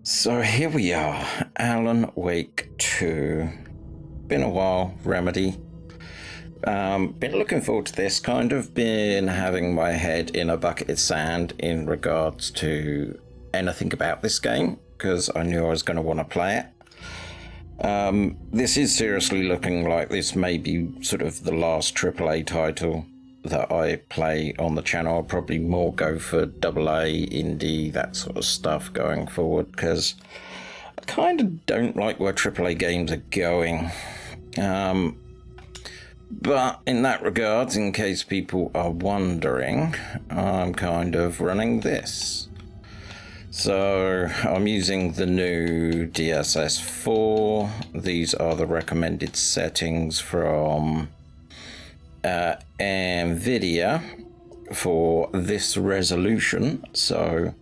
So here we are, Alan Wake 2. Been a while, Remedy. Been looking forward to this, kind of been having my head in a bucket of sand in regards to anything about this game, because I knew I was going to want to play it. This is seriously looking like this may be sort of the last AAA title that I play on the channel. I'll probably more go for AA, indie, that sort of stuff going forward, because I kind of don't like where AAA games are going. But in that regard, in case people are wondering, I'm kind of running this. So I'm using the new DSS4. These are the recommended settings from NVIDIA for this resolution, so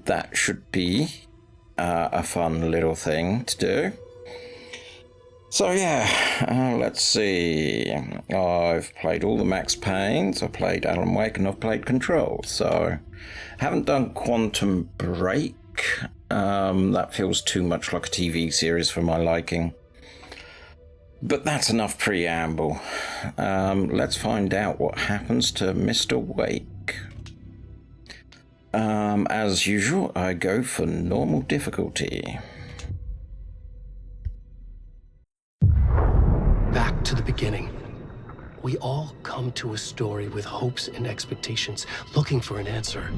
that should be a fun little thing to do. So yeah, let's see. I've played all the Max Paynes, I've played Alan Wake, and I've played Control. So haven't done Quantum Break. That feels too much like a TV series for my liking. But that's enough preamble. Let's find out what happens to Mr. Wake. As usual, I go for normal difficulty. Back to the beginning. We all come to a story with hopes and expectations, looking for an answer.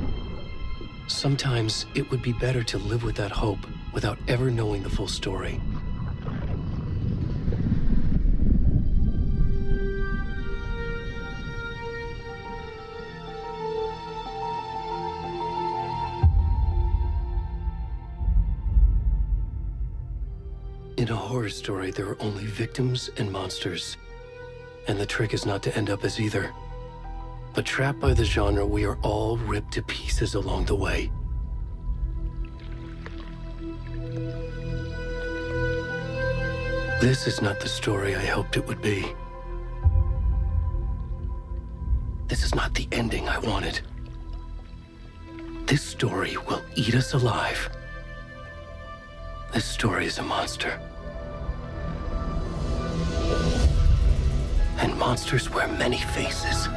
Sometimes it would be better to live with that hope without ever knowing the full story. In a horror story, there are only victims and monsters. And the trick is not to end up as either. But trapped by the genre, we are all ripped to pieces along the way. This is not the story I hoped it would be. This is not the ending I wanted. This story will eat us alive. This story is a monster. And monsters wear many faces.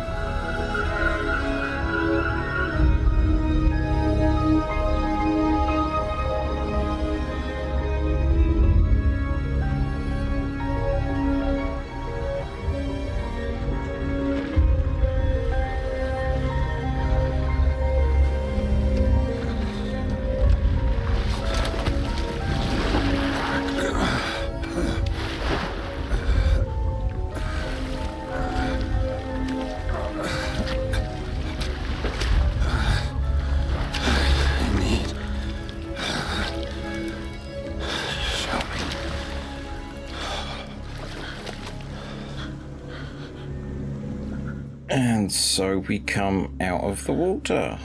And so we come out of the water.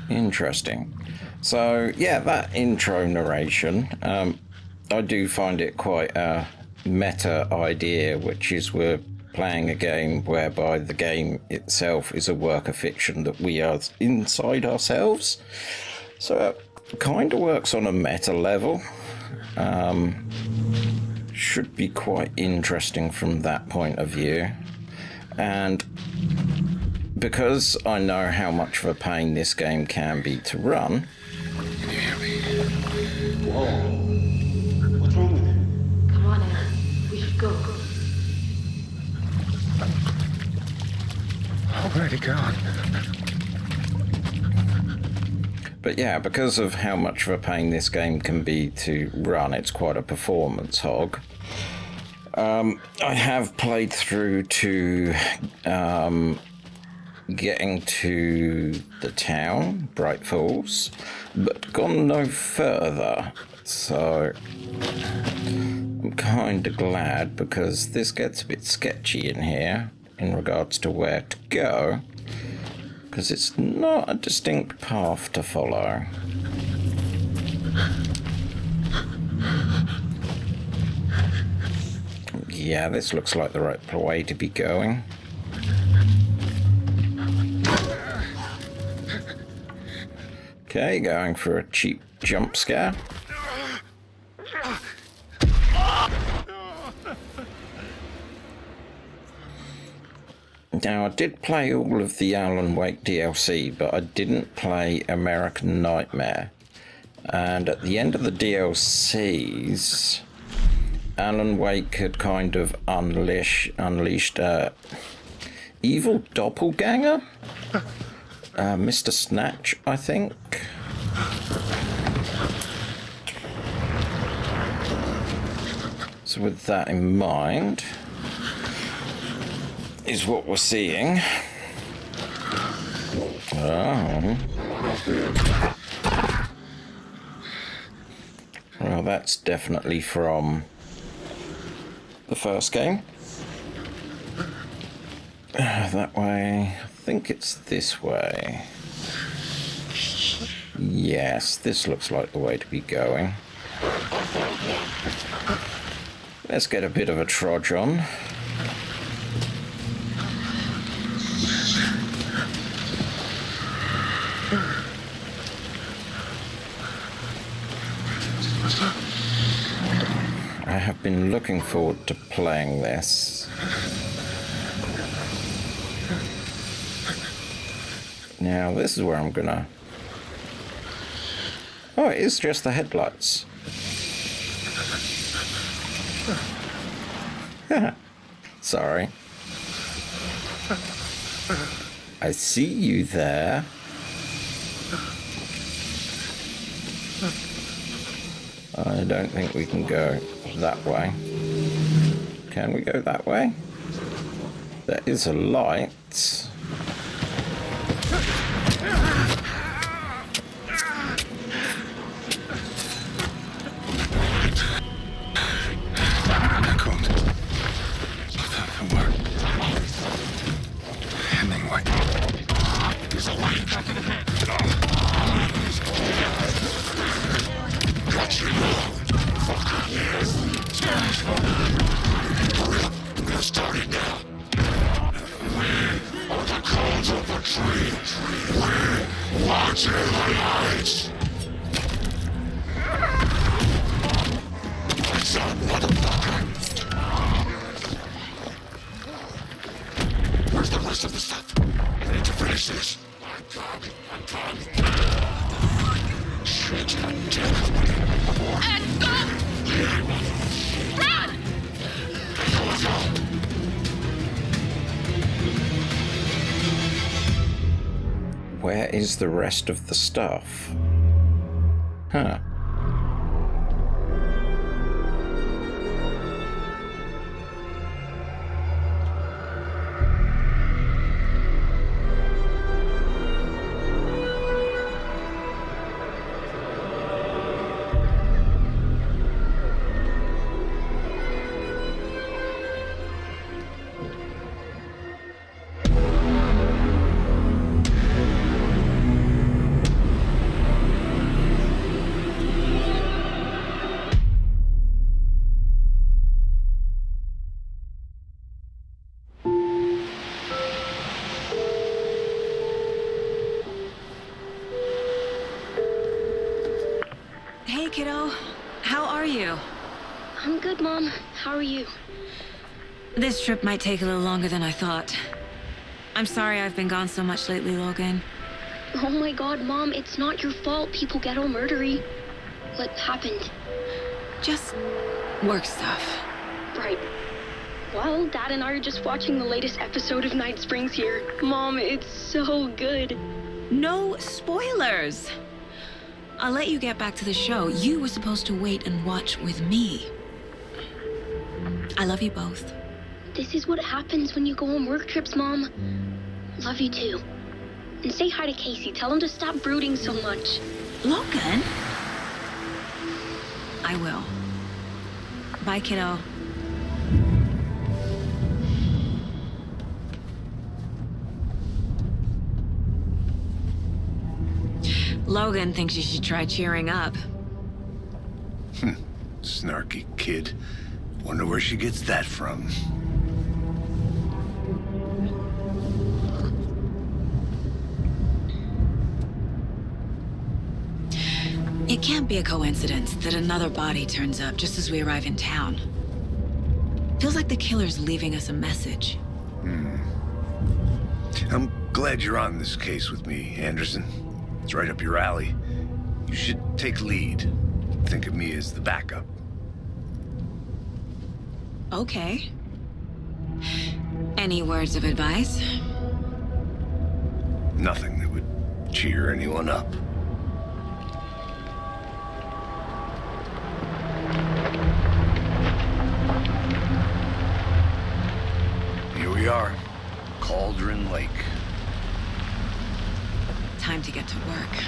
Interesting. So yeah, that intro narration, I do find it quite a meta idea, which is we're playing a game whereby the game itself is a work of fiction that we are inside ourselves. So it kind of works on a meta level. Should be quite interesting from that point of view. And because I know how much of a pain this game can be to run. Can you hear me? Whoa. What's wrong with it? Come on, Alan. We should go. Where'd it gone? But yeah, because of how much of a pain this game can be to run, it's quite a performance hog. I have played through to getting to the town, Bright Falls, but gone no further. So kind of glad, because this gets a bit sketchy in here in regards to where to go, because it's not a distinct path to follow. Yeah, this looks like the right way to be going. Okay, going for a cheap jump scare. Now, I did play all of the Alan Wake DLC, but I didn't play American Nightmare. And at the end of the DLCs, Alan Wake had kind of unleashed a evil doppelganger? Mr. Snatch, I think. So with that in mind, is what we're seeing. Oh. Well, that's definitely from the first game. That way. I think it's this way. Yes, this looks like the way to be going. Let's get a bit of a trudge on. I have been looking forward to playing this. Now, this is where I'm gonna... Oh, it is just the headlights. Sorry. I see you there. I don't think we can go that way. Can we go that way? There is a light. Where's the rest of the stuff? I need to finish this. I'm coming. Shit, damn it. And go! Run! Where is the rest of the stuff? Huh. Hey, kiddo. How are you? I'm good, Mom. How are you? This trip might take a little longer than I thought. I'm sorry I've been gone so much lately, Logan. Oh my god, Mom, it's not your fault people get all murdery. What happened? Just work stuff. Right. Well, Dad and I are just watching the latest episode of Night Springs here. Mom, it's so good. No spoilers! I'll let you get back to the show. You were supposed to wait and watch with me. I love you both. This is what happens when you go on work trips, Mom. Love you too. And say hi to Casey. Tell him to stop brooding so much. Logan? I will. Bye, kiddo. Logan thinks you should try cheering up. Snarky kid. Wonder where she gets that from. It can't be a coincidence that another body turns up just as we arrive in town. Feels like the killer's leaving us a message. I'm glad you're on this case with me, Anderson. It's right up your alley. You should take lead. Think of me as the backup. Okay. Any words of advice? Nothing that would cheer anyone up. Here we are, Cauldron Lake. Time to get to work.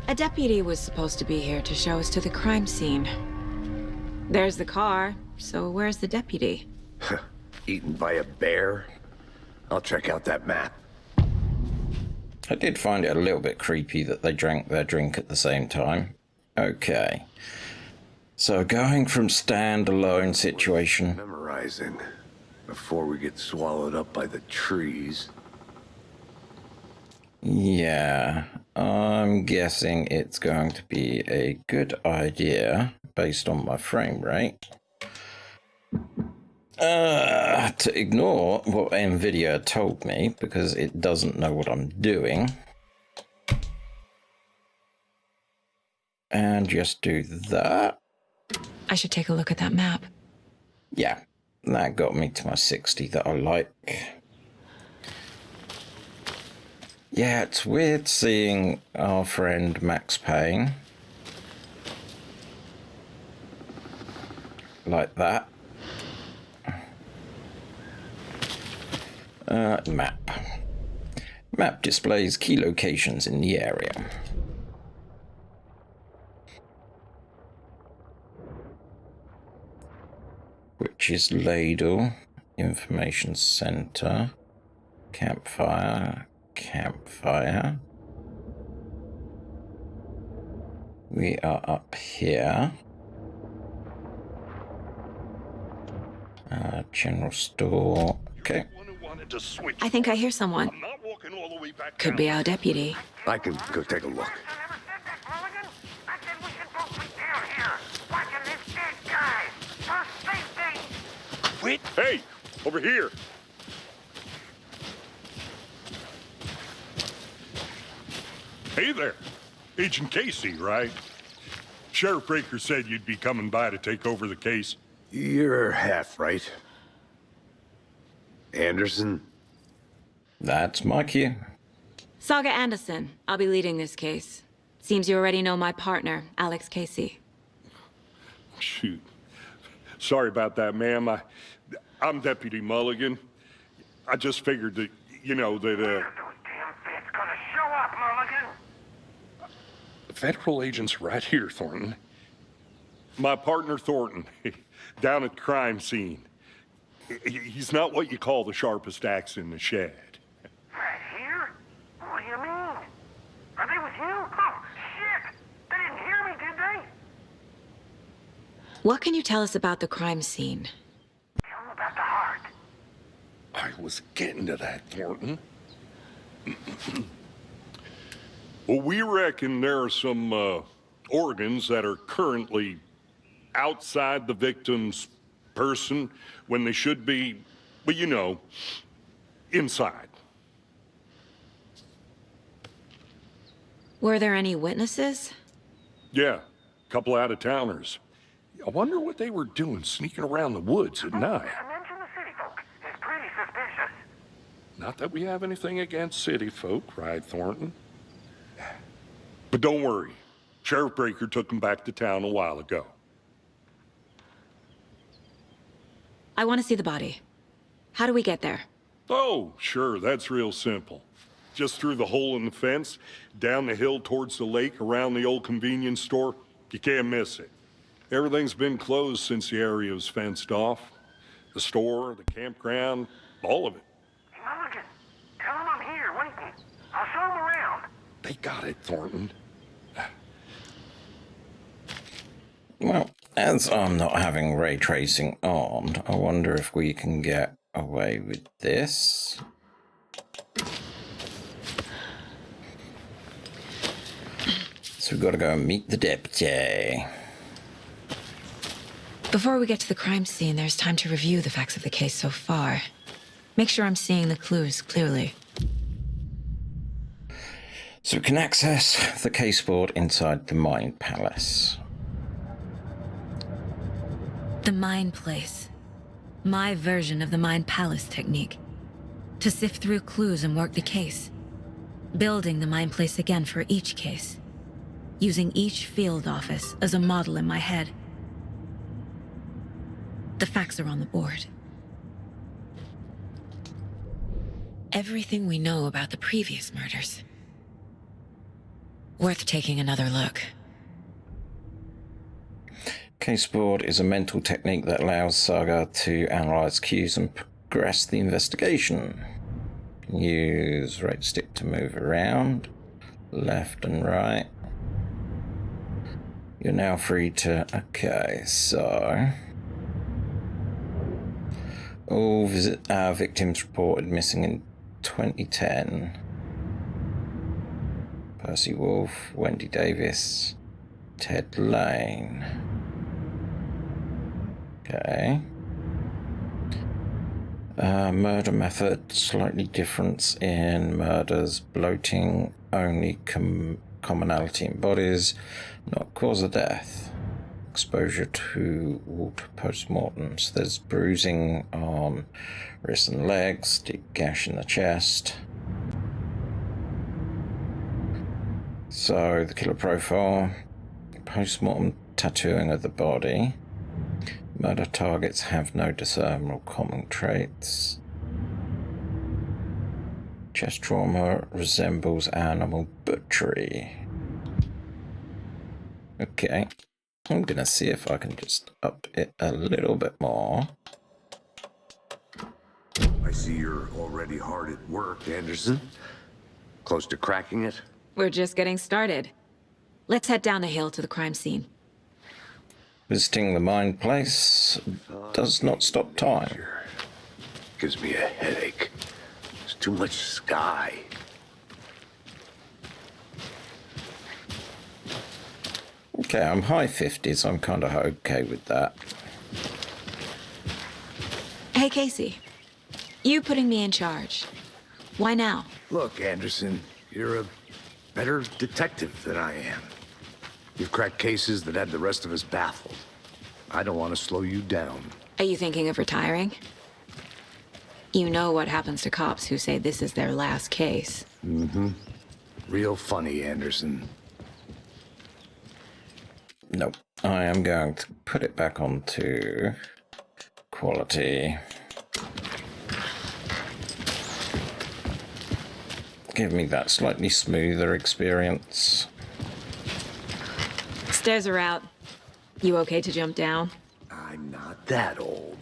A deputy was supposed to be here to show us to the crime scene. There's the car, so where's the deputy? Eaten by a bear? I'll check out that map. I did find it a little bit creepy that they drank their drink at the same time. Okay. So going from standalone situation... Memorizing before we get swallowed up by the trees. Yeah, I'm guessing it's going to be a good idea, based on my frame rate, to ignore what NVIDIA told me, because it doesn't know what I'm doing. And just do that. I should take a look at that map. Yeah, that got me to my 60 that I like. Yeah, it's weird seeing our friend Max Payne like that. Map. Map displays key locations in the area. Which is Ladle, Information Center, Campfire. We are up here. General store. Okay. I think I hear someone. Could be our deputy. I can go take a look. Wait! Hey! Over here! Hey there! Agent Casey, right? Sheriff Breaker said you'd be coming by to take over the case. You're half right. Anderson? That's my cue. Saga Anderson. I'll be leading this case. Seems you already know my partner, Alex Casey. Shoot. Sorry about that, ma'am. I'm Deputy Mulligan. I just figured that, you know, that, Those damn feds gonna show up, Mulligan. The federal agent's right here, Thornton. My partner, Thornton, down at the crime scene. He's not what you call the sharpest axe in the shed. Right here? What do you mean? Are they with you? Oh, shit! They didn't hear me, did they? What can you tell us about the crime scene? Tell me about the heart. I was getting to that, Thornton. Well, we reckon there are some organs that are currently outside the victim's person when they should be, well, you know, inside. Were there any witnesses? Yeah, a couple out-of-towners. I wonder what they were doing sneaking around the woods at night. I mentioned the city folk. It's pretty suspicious. Not that we have anything against city folk, right, Thornton? But don't worry. Sheriff Breaker took them back to town a while ago. I want to see the body. How do we get there? Oh, sure, that's real simple. Just through the hole in the fence, down the hill towards the lake, around the old convenience store. You can't miss it. Everything's been closed since the area was fenced off. The store, the campground, all of it. Hey, Mulligan, tell him I'm here waiting. I'll show him around. They got it, Thornton. Well, as I'm not having ray tracing on, I wonder if we can get away with this. So we've got to go and meet the deputy. Before we get to the crime scene, there's time to review the facts of the case so far. Make sure I'm seeing the clues clearly. So we can access the case board inside the Mind Palace. The Mind Place. My version of the Mind Palace technique. To sift through clues and work the case. Building the Mind Place again for each case. Using each field office as a model in my head. The facts are on the board. Everything we know about the previous murders. Worth taking another look. Case board is a mental technique that allows Saga to analyze cues and progress the investigation. Use right stick to move around, left and right. You're now free to... Okay, so... All victims reported missing in 2010. Percy Wolf, Wendy Davis, Ted Lane. Okay. Murder method, slightly difference in murders, bloating, only commonality in bodies, not cause of death. Exposure to water post-mortems. There's bruising on wrists and legs, deep gash in the chest. So, the killer profile, post-mortem tattooing of the body. Murder targets have no discernible common traits. Chest trauma resembles animal butchery. Okay, I'm gonna see if I can just up it a little bit more. I see you're already hard at work, Anderson. Close to cracking it? We're just getting started. Let's head down the hill to the crime scene. Visiting the Mind Place does not stop time. Gives me a headache. There's too much sky. Okay, I'm high 50s. I'm kind of okay with that. Hey, Casey. You putting me in charge. Why now? Look, Anderson, you're a better detective than I am. You've cracked cases that had the rest of us baffled. I don't want to slow you down. Are you thinking of retiring? You know what happens to cops who say this is their last case. Mm-hmm. Real funny, Anderson. Nope. I am going to put it back onto quality. Give me that slightly smoother experience. Stairs are out. You okay to jump down? I'm not that old.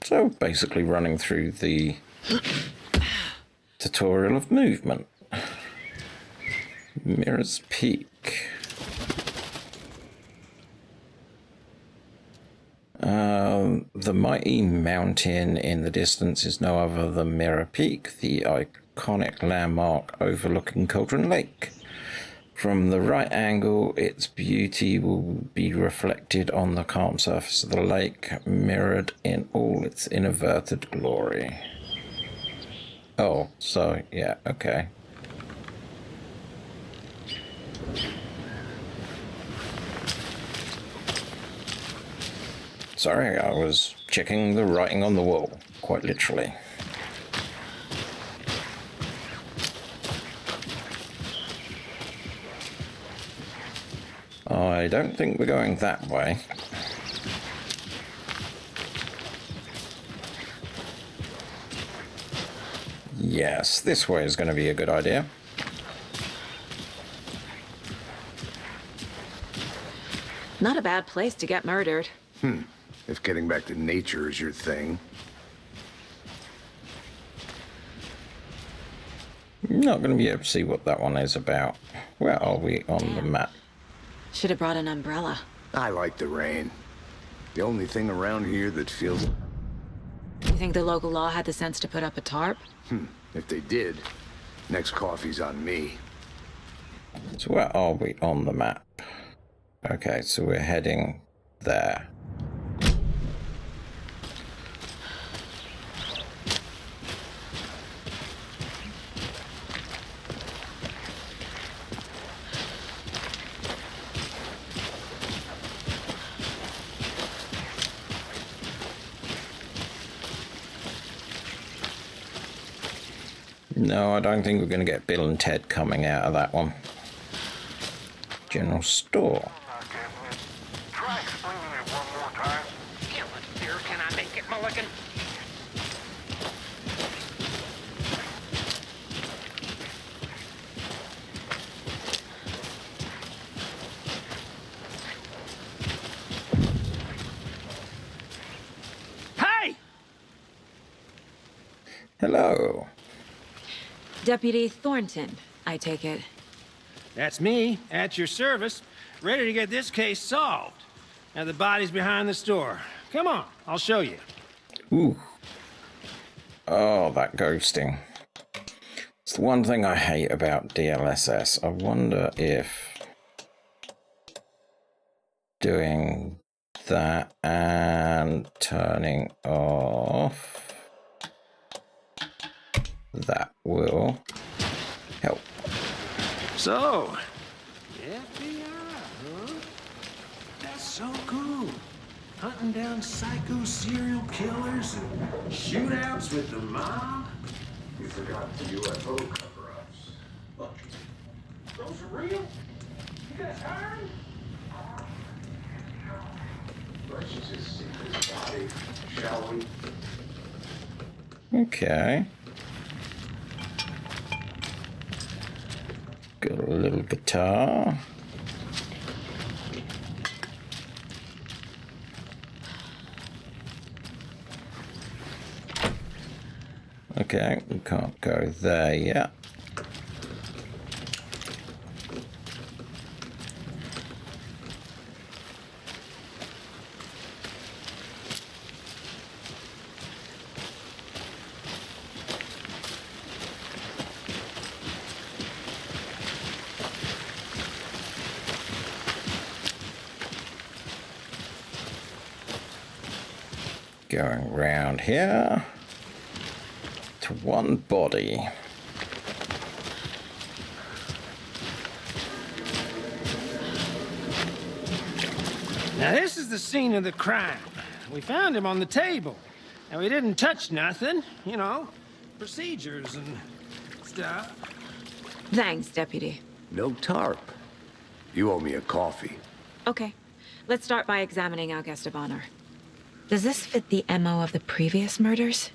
So basically running through the tutorial of movement. Mirror's Peak. The mighty mountain in the distance is no other than Mirror Peak, the iconic landmark overlooking Cauldron Lake. From the right angle, its beauty will be reflected on the calm surface of the lake, mirrored in all its inverted glory. Oh, so, yeah, okay. Sorry, I was checking the writing on the wall, quite literally. I don't think we're going that way. Yes, this way is going to be a good idea. Not a bad place to get murdered. If getting back to nature is your thing. Not going to be able to see what that one is about. Where are we on the map? Should have brought an umbrella. I like the rain. The only thing around here that feels... You think the local law had the sense to put up a tarp? If they did, next coffee's on me. So where are we on the map? Okay, so we're heading there. No, I don't think we're going to get Bill and Ted coming out of that one. General store. Try explaining it one more time. Kill it, dear. Can I make it, Mulligan? Hey! Hello. Deputy Thornton, I take it. That's me, at your service, ready to get this case solved. Now the body's behind the store. Come on, I'll show you. Ooh. Oh, that ghosting. It's the one thing I hate about DLSS. I wonder if doing that and turning off that will help. So, FBI, huh? That's so cool. Hunting down psycho serial killers and shootouts with the mob. You forgot the UFO cover-ups. Look, those are real? You guys hiring? Let's just see this body, shall we? Okay. Got a little guitar. Okay, we can't go there yet. Going round here to one body. Now this is the scene of the crime. We found him on the table. And we didn't touch nothing, you know, procedures and stuff. Thanks, Deputy. No tarp. You owe me a coffee. Okay, let's start by examining our guest of honor. Does this fit the MO of the previous murders?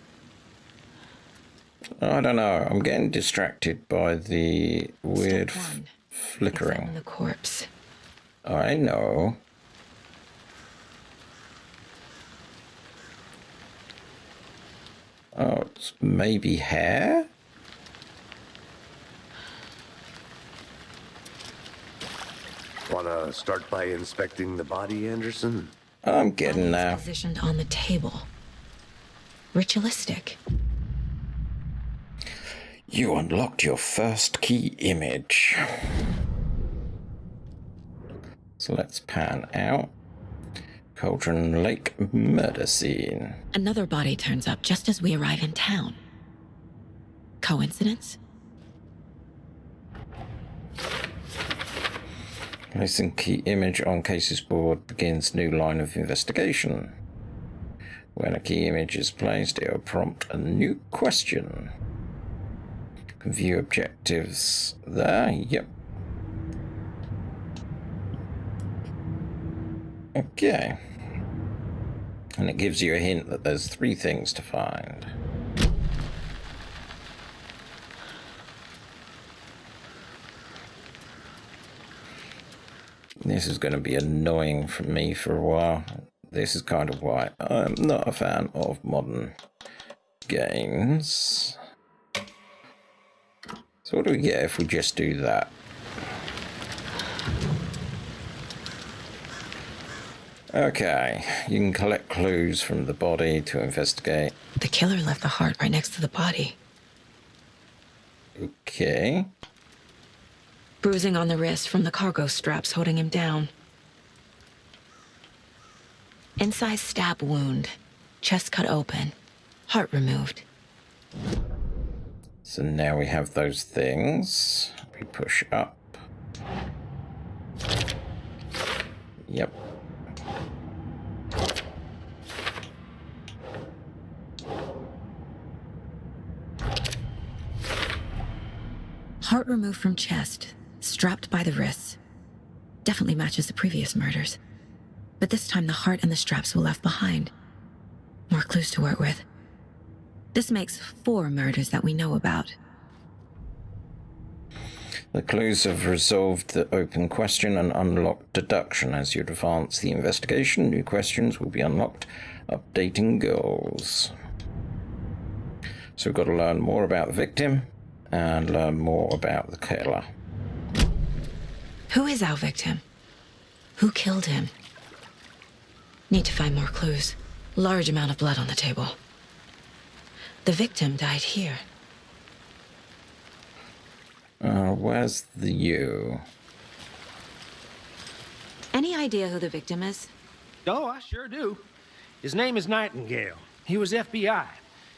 I don't know. I'm getting distracted by the weird Step one, flickering. examine the corpse. I know. Oh, it's maybe hair? Wanna start by inspecting the body, Anderson? I'm getting Body is there. positioned on the table. Ritualistic. You unlocked your first key image. So let's pan out. Cauldron Lake murder scene. Another body turns up just as we arrive in town. Coincidence? Placing key image on cases board begins new line of investigation. When a key image is placed, it will prompt a new question. View objectives there, yep. Okay. And it gives you a hint that there's 3 things to find. This is going to be annoying for me for a while. This is kind of why I'm not a fan of modern games. So what do we get if we just do that? Okay, you can collect clues from the body to investigate. The killer left the heart right next to the body. Okay. Bruising on the wrist from the cargo straps holding him down. Incised stab wound. Chest cut open. Heart removed. So now we have those things. We push up. Yep. Heart removed from chest, strapped by the wrists. Definitely matches the previous murders. But this time the heart and the straps were left behind. More clues to work with. This makes 4 murders that we know about. The clues have resolved the open question and unlocked deduction. As you advance the investigation, new questions will be unlocked, updating goals. So we've got to learn more about the victim and learn more about the killer. Who is our victim? Who killed him? Need to find more clues. Large amount of blood on the table. The victim died here. Where's the you? Any idea who the victim is? Oh, I sure do. His name is Nightingale. He was FBI.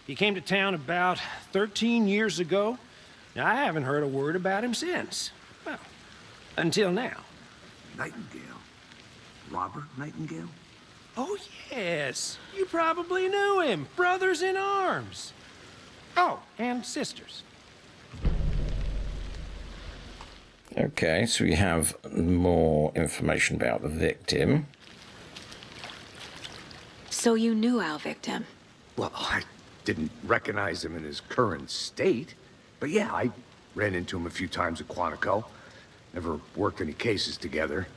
He came to town about 13 years ago. Now, I haven't heard a word about him since. Well, until now. Nightingale? Robert Nightingale? Oh, yes. You probably knew him. Brothers in arms. Oh, and sisters. Okay, so we have more information about the victim. So you knew our victim? Well, I didn't recognize him in his current state. But yeah, I ran into him a few times at Quantico. Never worked any cases together.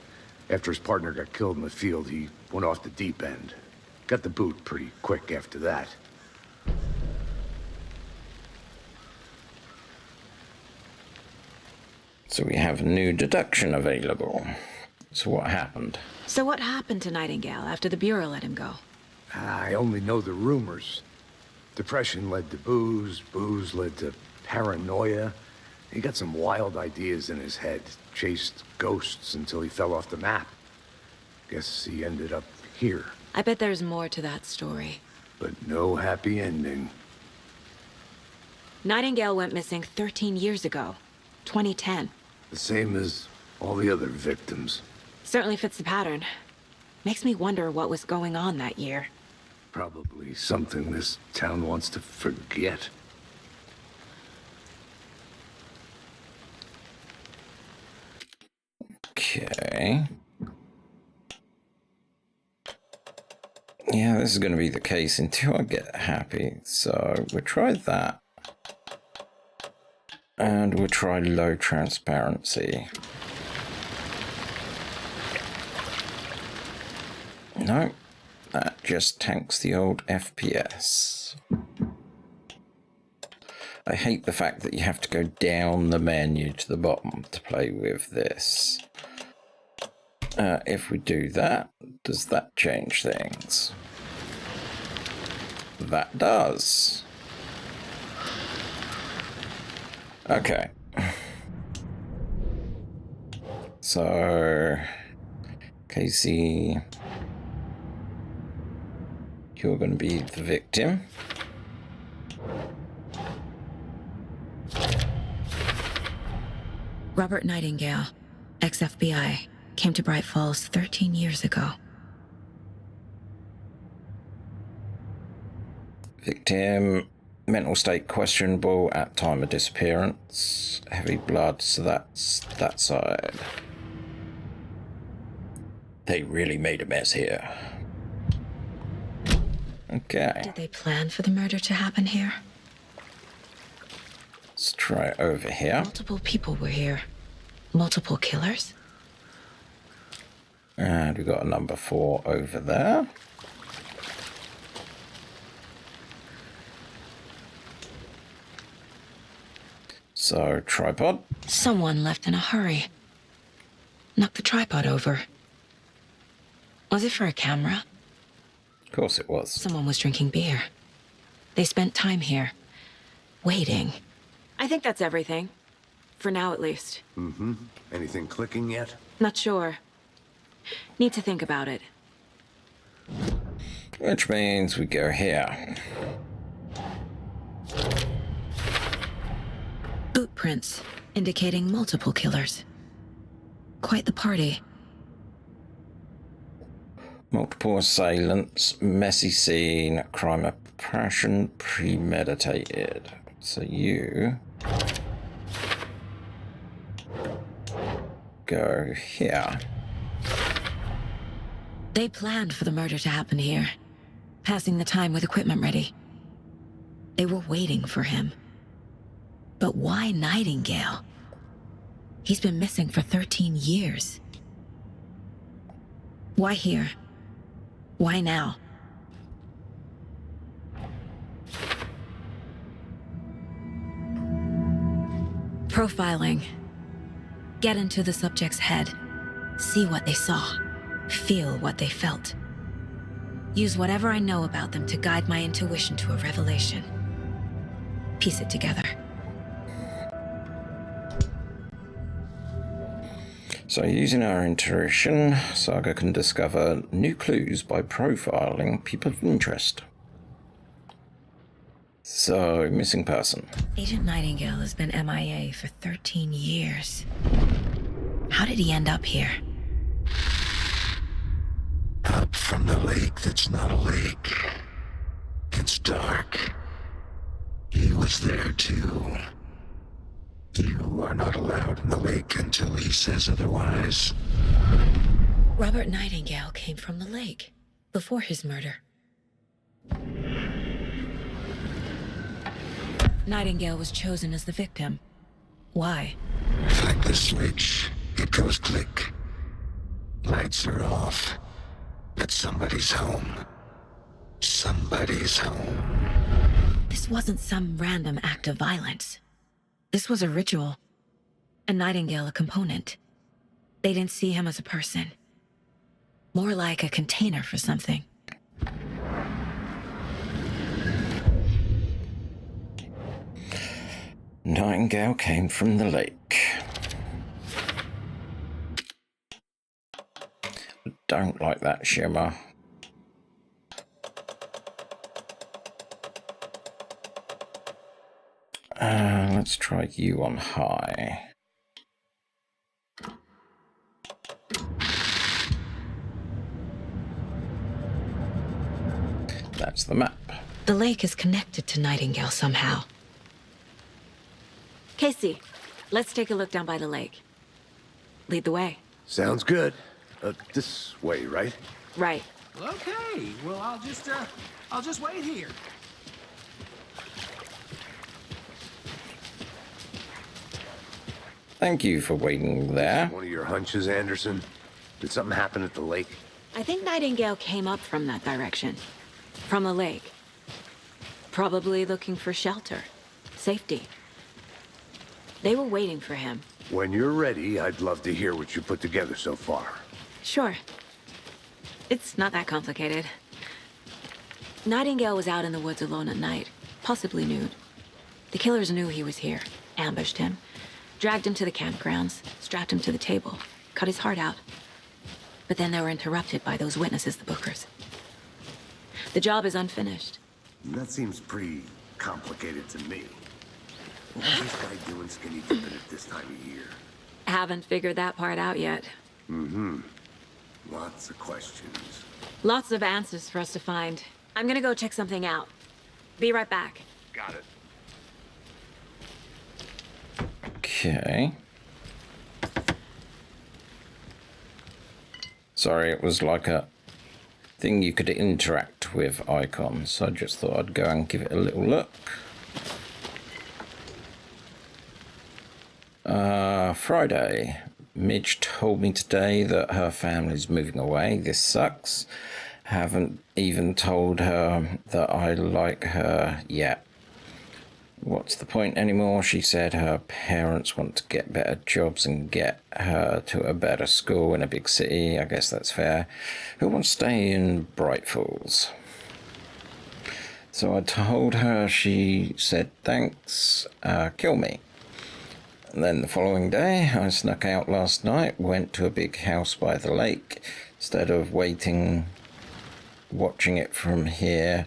After his partner got killed in the field, he went off the deep end. Got the boot pretty quick after that. So we have new deduction available. So what happened? So what happened to Nightingale after the Bureau let him go? I only know the rumors. Depression led to booze, booze led to paranoia. He got some wild ideas in his head, chased ghosts until he fell off the map. Guess he ended up here. I bet there's more to that story. But no happy ending. Nightingale went missing 13 years ago, 2010. The same as all the other victims. Certainly fits the pattern. Makes me wonder what was going on that year. Probably something this town wants to forget. Okay. Yeah, this is going to be the case until I get happy. So we'll try that. And we'll try low transparency. No, that just tanks the old FPS. I hate the fact that you have to go down the menu to the bottom to play with this. If we do that, does that change things? That does. Okay. So, Casey, you're going to be the victim. Robert Nightingale, ex-FBI, came to Bright Falls 13 years ago. Victim, mental state questionable at time of disappearance. Heavy blood, so that's that side. They really made a mess here. Okay. Did they plan for the murder to happen here? Let's try over here. Multiple people were here. Multiple killers? And we've got a number 4 over there. So, tripod. Someone left in a hurry. Knocked the tripod over. Was it for a camera? Of course it was. Someone was drinking beer. They spent time here, waiting. I think that's everything. For now, at least. Mm-hmm. Anything clicking yet? Not sure. Need to think about it. Which means we go here. Boot prints, indicating multiple killers. Quite the party. Multiple assailants, messy scene, crime of passion, premeditated. So you go here. They planned for the murder to happen here, passing the time with equipment ready. They were waiting for him. But why Nightingale? He's been missing for 13 years. Why here? Why now? Profiling. Get into the subject's head. See what they saw. Feel what they felt. Use whatever I know about them to guide my intuition to a revelation. Piece it together. So using our intuition, Saga can discover new clues by profiling people of interest. So, missing person. Agent Nightingale has been MIA for 13 years. How did he end up here? Up from the lake that's not a lake. It's dark. He was there too. You are not allowed in the lake until he says otherwise. Robert Nightingale came from the lake before his murder. Nightingale was chosen as the victim. Why? Flick the switch. It goes click. Lights are off. But somebody's home. Somebody's home. This wasn't some random act of violence. This was a ritual. And Nightingale a component. They didn't see him as a person. More like a container for something. Nightingale came from the lake. Don't like that shimmer. Let's try you on high. That's the map. The lake is connected to Nightingale somehow. Casey, let's take a look down by the lake. Lead the way. Sounds good. This way, right? Right. Okay, well, I'll just wait here. Thank you for waiting there. One of your hunches, Anderson? Did something happen at the lake? I think Nightingale came up from that direction. From the lake. Probably looking for shelter. Safety. They were waiting for him. When you're ready, I'd love to hear what you put together so far. Sure. It's not that complicated. Nightingale was out in the woods alone at night, possibly nude. The killers knew he was here, ambushed him, dragged him to the campgrounds, strapped him to the table, cut his heart out. But then they were interrupted by those witnesses, the Bookers. The job is unfinished. That seems pretty complicated to me. What was this guy doing skinny dipping at this time of year? Haven't figured that part out yet. Mm-hmm. Lots of questions. Lots of answers for us to find. I'm gonna go check something out. Be right back. Got it. Okay. Sorry, it was like a thing you could interact with icons, so I just thought I'd go and give it a little look. Friday, Midge told me today that her family's moving away. This sucks. Haven't even told her that I like her yet. What's the point anymore? She said her parents want to get better jobs and get her to a better school in a big city. I guess that's fair. Who wants to stay in Bright Falls? So I told her, she said thanks, kill me. And then the following day, I snuck out last night, went to a big house by the lake. Instead of watching it from here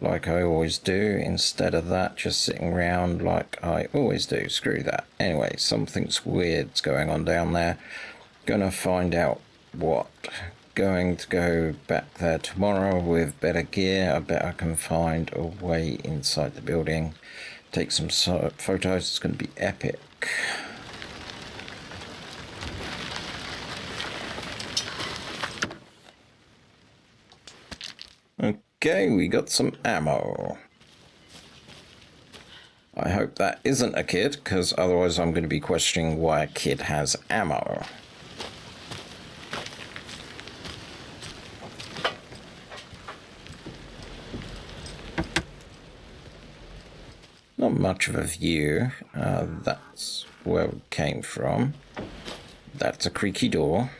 like I always do, instead of that, just sitting around like I always do. Screw that. Anyway, something's weird's going on down there. Gonna find out what. Going to go back there tomorrow with better gear. I bet I can find a way inside the building. Take some photos. It's going to be epic. Okay, we got some ammo. I hope that isn't a kid, because otherwise I'm going to be questioning why a kid has ammo. Not much of a view. That's where we came from. That's a creaky door.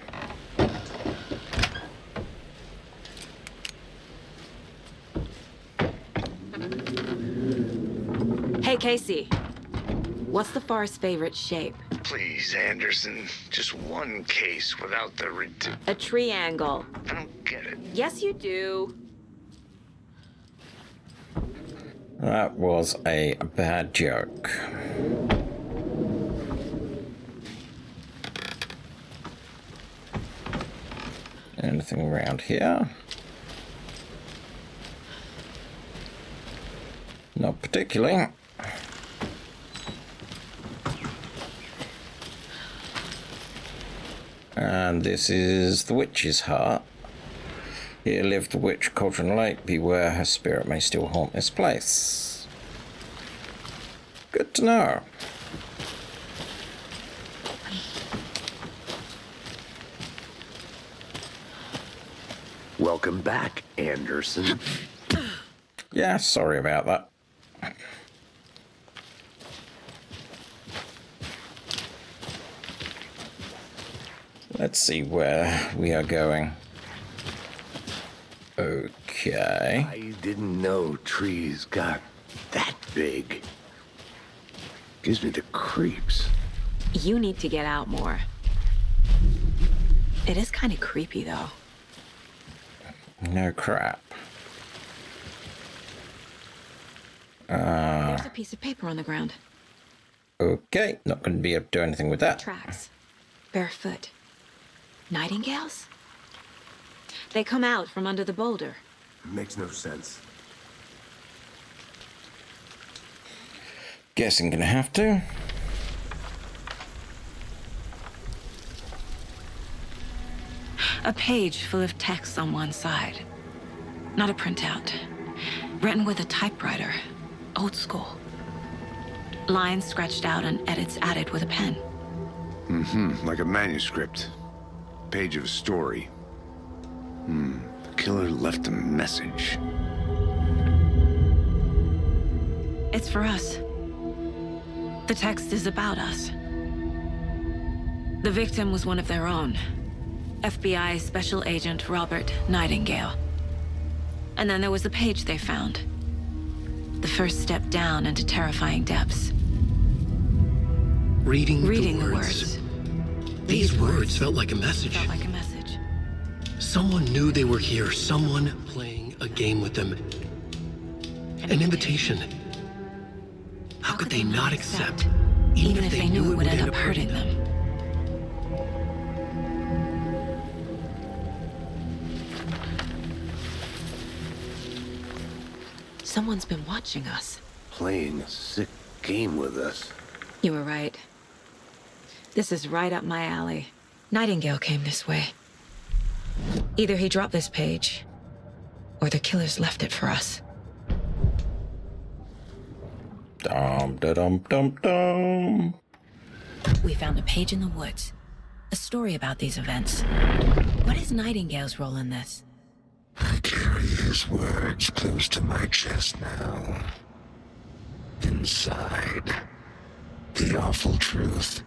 Hey, Casey. What's the Forest's favorite shape? Please, Anderson. Just one case without the A triangle. I don't get it. Yes, you do. That was a bad joke. Anything around here? Not particularly. And this is the witch's heart. Here lived the witch Cauldron Lake. Beware, her spirit may still haunt this place. Good to know. Welcome back, Anderson. Yeah, sorry about that. Let's see where we are going. Okay. I didn't know trees got that big. Gives me the creeps. You need to get out more. It is kind of creepy, though. No crap. There's a piece of paper on the ground. Okay, not going to be able to do anything with that. Tracks. Barefoot. Nightingales? They come out from under the boulder. Makes no sense. Guessing gonna have to. A page full of text on one side. Not a printout. Written with a typewriter. Old school. Lines scratched out and edits added with a pen. Mm-hmm, like a manuscript. Page of a story. The killer left a message. It's for us. The text is about us. The victim was one of their own. FBI Special Agent Robert Nightingale. And then there was the page they found. The first step down into terrifying depths. Reading the words. These words felt like a message. Someone knew they were here. Someone playing a game with them. An invitation. How could they not accept, even if they knew it would end up hurting them? Someone's been watching us. Playing a sick game with us. You were right. This is right up my alley. Nightingale came this way. Either he dropped this page, or the killers left it for us. Dum da dum dum dum. We found a page in the woods. A story about these events. What is Nightingale's role in this? I carry his words close to my chest now. Inside, the awful truth.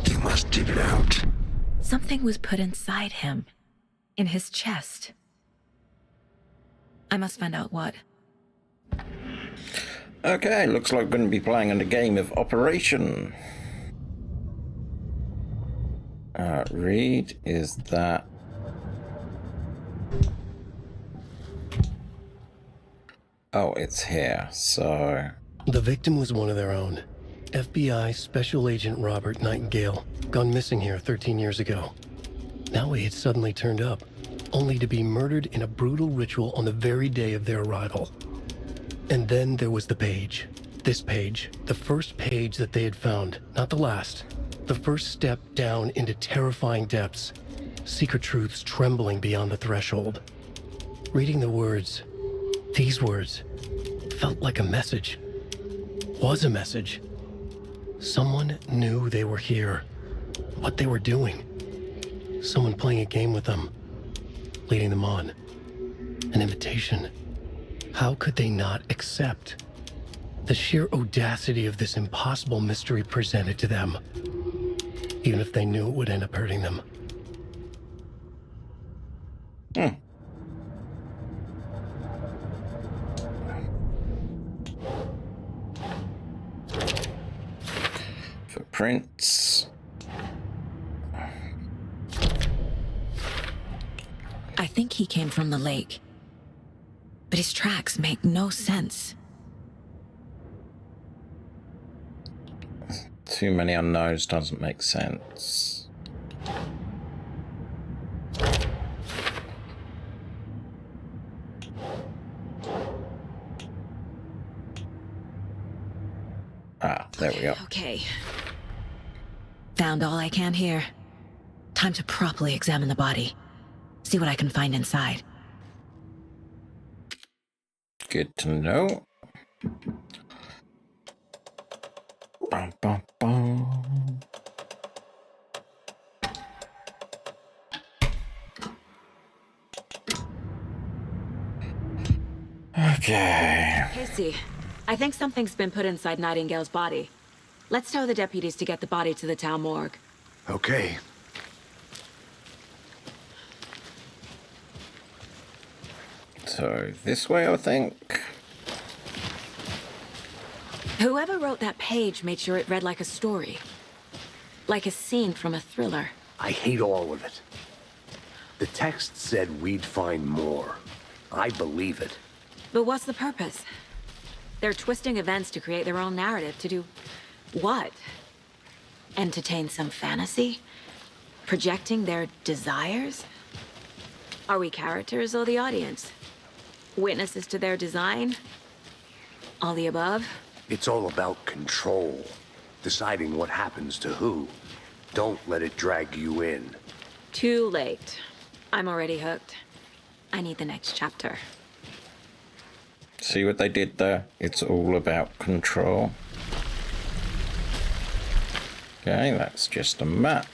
You must dig it out. Something was put inside him. In his chest. I must find out what. Okay, looks like we're going to be playing in a game of Operation. Read, is that... Oh, it's here, so... The victim was one of their own. FBI Special Agent Robert Nightingale, gone missing here 13 years ago. Now he had suddenly turned up, only to be murdered in a brutal ritual on the very day of their arrival. And then there was the page. This page, the first page that they had found, not the last. The first step down into terrifying depths. Secret truths trembling beyond the threshold. Reading the words, these words, felt like a message. Was a message. Someone knew they were here. What they were doing. Someone playing a game with them. Leading them on. An invitation. How could they not accept? The sheer audacity of this impossible mystery presented to them. Even if they knew it would end up hurting them. Footprints. I think he came from the lake. But his tracks make no sense. Too many unknowns doesn't make sense. Ah, there we go. Okay. Found all I can here. Time to properly examine the body. See what I can find inside. Good to know. Bum, bum, bum. Okay. Casey, I think something's been put inside Nightingale's body. Let's tell the deputies to get the body to the town morgue. Okay. So, this way, I think. Whoever wrote that page made sure it read like a story. Like a scene from a thriller. I hate all of it. The text said we'd find more. I believe it. But what's the purpose? They're twisting events to create their own narrative. To do what? Entertain some fantasy? Projecting their desires? Are we characters or the audience? Witnesses to their design? All the above? It's all about control. Deciding what happens to who. Don't let it drag you in. Too late. I'm already hooked. I need the next chapter. See what they did there? It's all about control. Okay, that's just a map.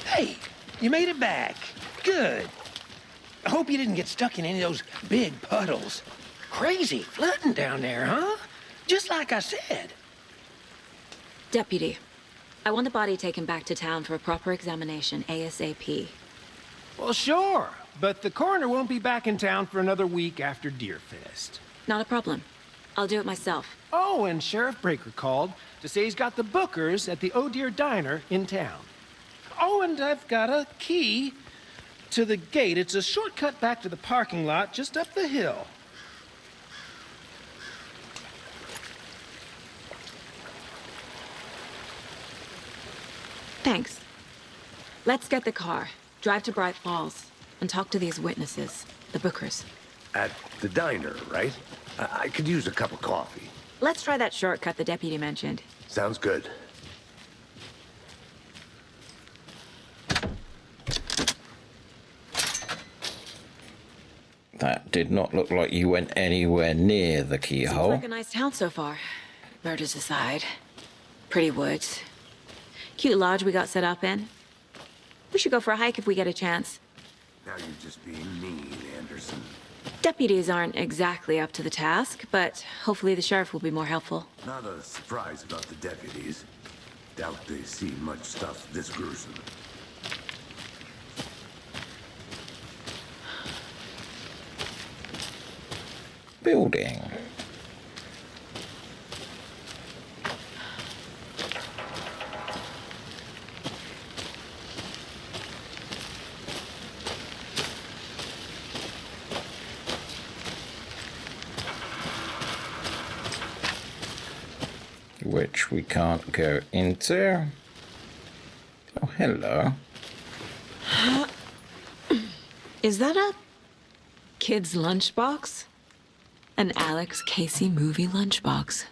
Hey, you made it back. Good. I hope you didn't get stuck in any of those big puddles. Crazy flooding down there, huh? Just like I said. Deputy, I want the body taken back to town for a proper examination, ASAP. Well, sure, but the coroner won't be back in town for another week after Deerfest. Not a problem. I'll do it myself. Oh, and Sheriff Breaker called to say he's got the Bookers at the Oh Dear Diner in town. Oh, and I've got a key to the gate. It's a shortcut back to the parking lot just up the hill. Thanks. Let's get the car, drive to Bright Falls, and talk to these witnesses, the Bookers. At the diner, right? I could use a cup of coffee. Let's try that shortcut the deputy mentioned. Sounds good. That did not look like you went anywhere near the Seems keyhole. like a nice town so far. Murders aside. Pretty woods. Cute lodge we got set up in. We should go for a hike if we get a chance. Now you're just being mean, Anderson. Deputies aren't exactly up to the task, but hopefully the sheriff will be more helpful. Not a surprise about the deputies. Doubt they see much stuff this gruesome. Building. Which we can't go into. Oh, hello. Is that a kid's lunchbox? An Alex Casey movie lunchbox.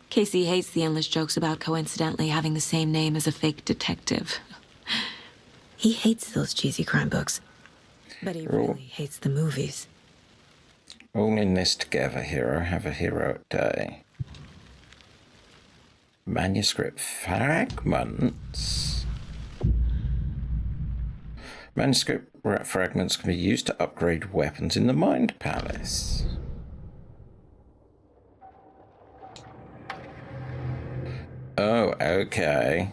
Casey hates the endless jokes about coincidentally having the same name as a fake detective. He hates those cheesy crime books, but he really hates the movies. All in this together, hero. Have a hero day. Manuscript fragments. Manuscript fragments can be used to upgrade weapons in the Mind Palace. Oh, okay.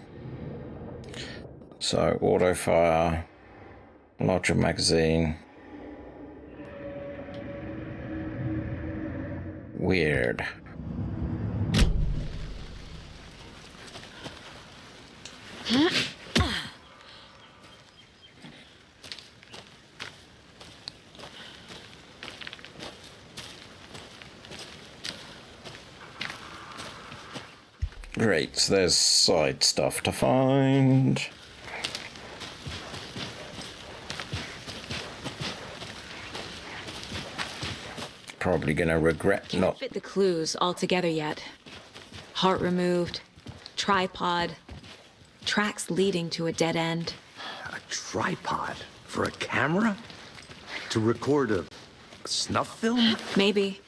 So, auto fire, larger magazine. Weird. Great, so there's side stuff to find. Probably gonna regret not... Can't fit the clues all together yet. Heart removed, tripod, tracks leading to a dead end. A tripod? For a camera? To record a snuff film? Maybe.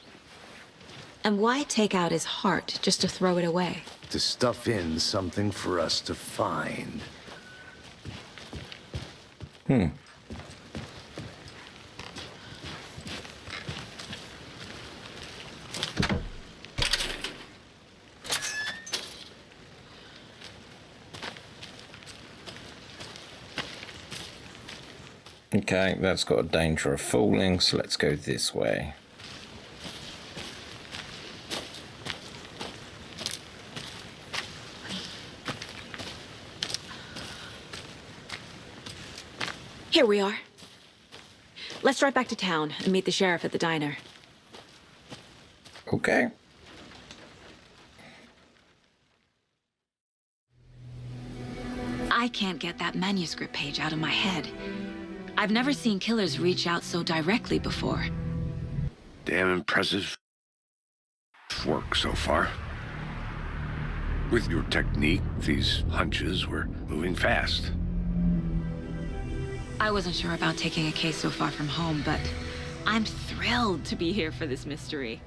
And why take out his heart just to throw it away? To stuff in something for us to find. Okay, that's got a danger of falling, so let's go this way. Here we are. Let's drive back to town and meet the sheriff at the diner. Okay. I can't get that manuscript page out of my head. I've never seen killers reach out so directly before. Damn impressive work so far. With your technique, these hunches were moving fast. I wasn't sure about taking a case so far from home, but I'm thrilled to be here for this mystery.